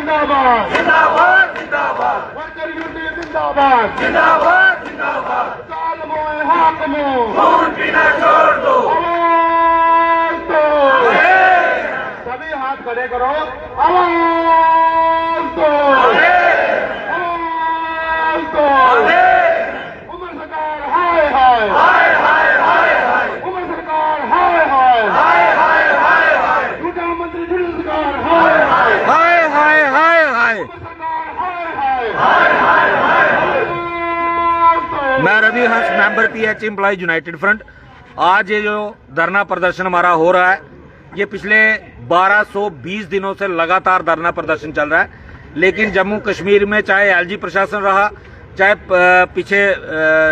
जिंदाबाद जिंदाबाद जिंदाबाद वर्कर यूनियन जिंदाबाद जिंदाबाद जिंदाबाद जालिमों हाकिमों खून पीना छोड़ दो आवाज दो सभी हाथ खड़े करो आवाज दो आवाज दो उमर सरकार हाय हाय हाय हाय हाय हाय उमर सरकार हाय हाय हाय हाय हाय हाय झूठा मंत्री झूठी सरकार हाय हाय हाय हाय हाय हाय। सरकार हाय हाय हाय हाय हाय मैं Ravi Hans, member PH employ united front. आज ये जो धरना प्रदर्शन हमारा हो रहा है, ये पिछले 1220 दिनों से लगातार धरना प्रदर्शन चल रहा है। लेकिन जम्मू कश्मीर में चाहे एलजी प्रशासन रहा, चाहे पीछे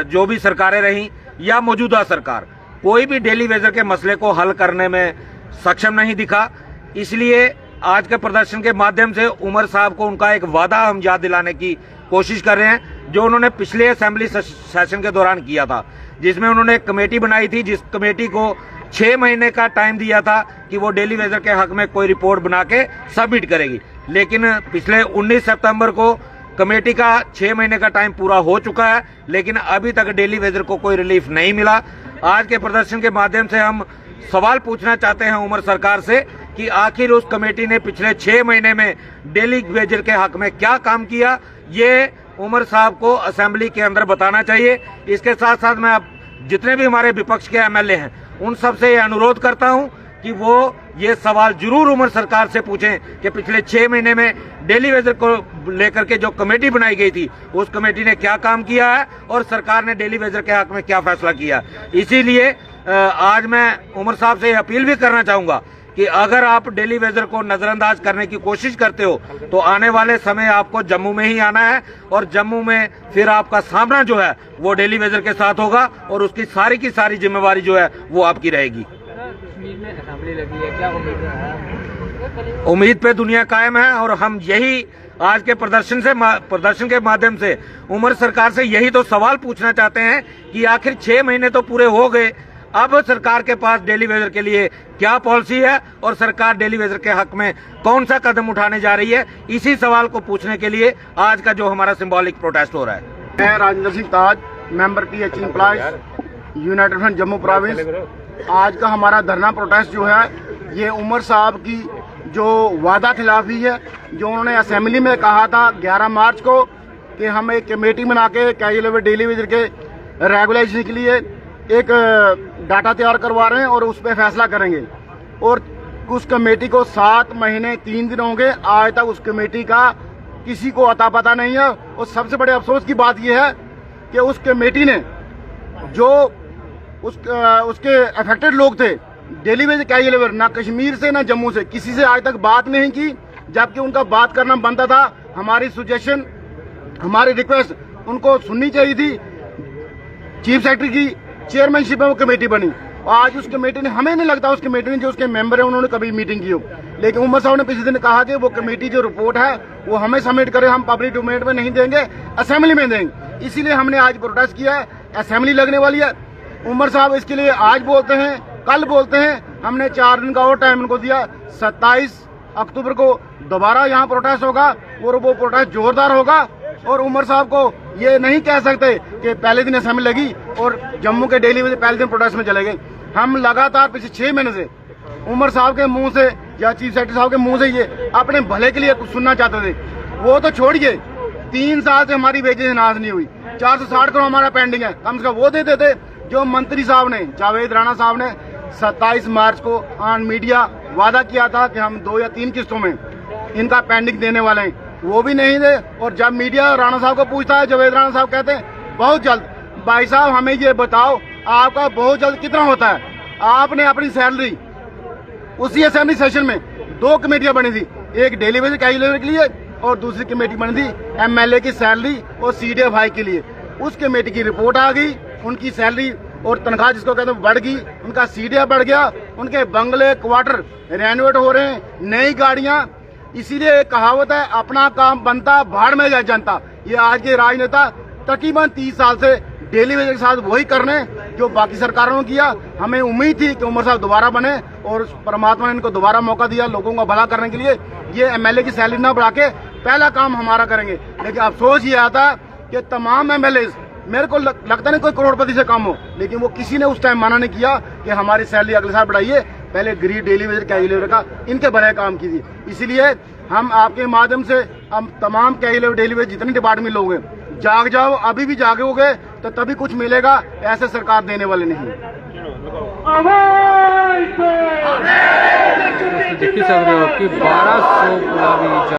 जो भी सरकारें रहीं या मौजूदा सरकार, कोई भी डेली वेजर के मसले को हल करने में सक्षम नहीं दिखा। इसलिए आज के प्रदर्शन के माध्यम से उमर साहब को उनका एक वादा हम याद दिलाने की कोशिश कर रहे हैं, जो उन्होंने पिछले असेंबली सेशन के दौरान किया था, जिसमें उन्होंने एक कमेटी बनाई थी, जिस कमेटी को 6 महीने का टाइम दिया था कि वो डेली वेजर के हक में कोई रिपोर्ट बना के सबमिट करेगी। लेकिन पिछले 19 सितंबर को कमेटी का 6 महीने का टाइम पूरा हो चुका है, लेकिन अभी तक डेली वेजर को कोई रिलीफ नहीं मिला। आज के प्रदर्शन के माध्यम से हम सवाल पूछना चाहते हैं उमर सरकार से कि आखिर उस कमेटी ने पिछले 6 महीने में डेली वेजर के हक में क्या काम किया, ये उमर साहब को असेंबली के अंदर बताना चाहिए। इसके साथ साथ मैं अब जितने भी हमारे विपक्ष के एमएलए हैं उन सबसे ये अनुरोध करता हूं कि वो ये सवाल जरूर उमर सरकार से पूछें कि पिछले 6 महीने में डेली वेजर को लेकर के जो कमेटी बनाई गई थी, उस कमेटी ने क्या काम किया है और सरकार ने डेली वेजर के हक में क्या फैसला किया। इसीलिए आज मैं उमर साहब से अपील भी करना चाहूंगा कि अगर आप डेली वेजर को नजरअंदाज करने की कोशिश करते हो तो आने वाले समय आपको जम्मू में ही आना है, और जम्मू में फिर आपका सामना जो है वो डेली वेजर के साथ होगा और उसकी सारी की सारी जिम्मेवारी जो है वो आपकी रहेगी। कश्मीर में असेंबली लगी है, क्या उम्मीद है? उम्मीद पे दुनिया कायम है, और हम यही आज के प्रदर्शन के माध्यम से उमर सरकार से यही तो सवाल पूछना चाहते हैं कि आखिर 6 महीने तो पूरे हो गए, अब सरकार के पास डेली वेजर के लिए क्या पॉलिसी है और सरकार डेली वेजर के हक में कौन सा कदम उठाने जा रही है। इसी सवाल को पूछने के लिए आज का जो हमारा सिंबॉलिक प्रोटेस्ट हो रहा है। मैं Rajendra Singh Taj, member PH employ united front Jammu province. आज का हमारा धरना प्रोटेस्ट जो है, ये उमर साहब की जो वादा खिलाफी है, जो उन्होंने असेंबली में कहा था 11 मार्च को कि हम एक कमेटी बना के कैजुअल डेली वेजर के रेगुलेशन के लिए एक डाटा तैयार करवा रहे हैं और उस पर फैसला करेंगे। और उस कमेटी को 7 महीने 3 दिन हो गए, आज तक उस कमेटी का किसी को अता पता नहीं है। और सबसे बड़े अफसोस की बात यह है कि उस कमेटी ने जो उसके अफेक्टेड लोग थे डेली वेजर कैजुअल, ना कश्मीर से ना जम्मू से किसी से आज तक बात नहीं की, जबकि उनका बात करना बनता था। हमारी सजेशन, हमारी रिक्वेस्ट उनको सुननी चाहिए थी। चीफ सेक्रेटरी की चेयरमैनशिप में वो कमेटी बनी, और आज उस कमेटी ने, हमें नहीं लगता उस कमेटी ने, जो उसके मेंबर है उन्होंने कभी मीटिंग की हो। लेकिन उमर साहब ने पिछले दिन कहा कि वो कमेटी जो रिपोर्ट है वो हमें सबमिट करे, हम पब्लिक डोमेन में नहीं देंगे, असेंबली में देंगे। इसीलिए हमने आज प्रोटेस्ट किया है। असेंबली लगने वाली है, उमर साहब इसके लिए आज बोलते हैं, कल बोलते हैं। हमने 4 दिन का और टाइम उनको दिया। 27 अक्टूबर को दोबारा यहाँ प्रोटेस्ट होगा और वो प्रोटेस्ट जोरदार होगा। और उमर साहब को ये नहीं कह सकते कि पहले दिन असेंबली लगी और जम्मू के डेली वेजर पहले दिन प्रोटेस्ट में चले गए। हम लगातार पिछले 6 महीने से उमर साहब के मुंह से या चीफ सेक्रेटरी साहब के मुंह से ये अपने भले के लिए कुछ सुनना चाहते थे। वो तो छोड़िए, 3 साल से हमारी वेजेस अनाज नहीं हुई, 460 करोड़ हमारा पेंडिंग है, कम से कम वो दे देते। जो मंत्री साहब ने, जावेद राणा साहब ने 27 मार्च को ऑन मीडिया वादा किया था कि हम 2 या 3 किस्तों में इनका पेंडिंग देने वाले हैं, वो भी नहीं दे। और जब मीडिया राणा साहब को पूछता है, जावेद राणा साहब कहते हैं बहुत जल्द। भाई साहब हमें ये बताओ, आपका बहुत जल्द कितना होता है? आपने अपनी सैलरी उसी असेंबली सेशन में 2 कमेटियां बनी थी, एक डेली वेजर कैजुअल के लिए और दूसरी कमेटी बनी थी एमएलए की सैलरी और सीडीएफ हाई के लिए। उस कमेटी की रिपोर्ट आ गई, उनकी सैलरी और तनख्वाह जिसको कहते हैं बढ़ गई, उनका सीडीएफ बढ़ गया, उनके बंगले क्वार्टर रेनोवेट हो रहे हैं, नई गाड़ियां। इसीलिए एक कहावत है, अपना काम बनता भाड़ में जाए जनता। ये आज के राजनेता तकरीबन 30 साल से डेली वेजर के साथ वही करने जो बाकी सरकारों ने किया। हमें उम्मीद थी कि उमर साहब दोबारा बने और परमात्मा ने इनको दोबारा मौका दिया लोगों का भला करने के लिए। ये एमएलए की सैलरी ना बढ़ा के पहला काम हमारा करेंगे। लेकिन अफसोस ये आता कि तमाम एमएलए, मेरे को लगता नहीं कोई करोड़पति से कम हो, लेकिन वो किसी ने उस टाइम मना नहीं किया कि हमारी सैलरी अगले साल बढ़ाइए, पहले गरीब डेली वेजर कैजुअल का इनके भले काम कीजिए। इसीलिए हम आपके माध्यम से हम तमाम कैजुअल डेली वेजर जितने डिपार्टमेंट लोग हैं, जाग जाओ, अभी भी जागोगे तो तभी कुछ मिलेगा, ऐसे सरकार देने वाले नहीं। देख सकते हो कि 1200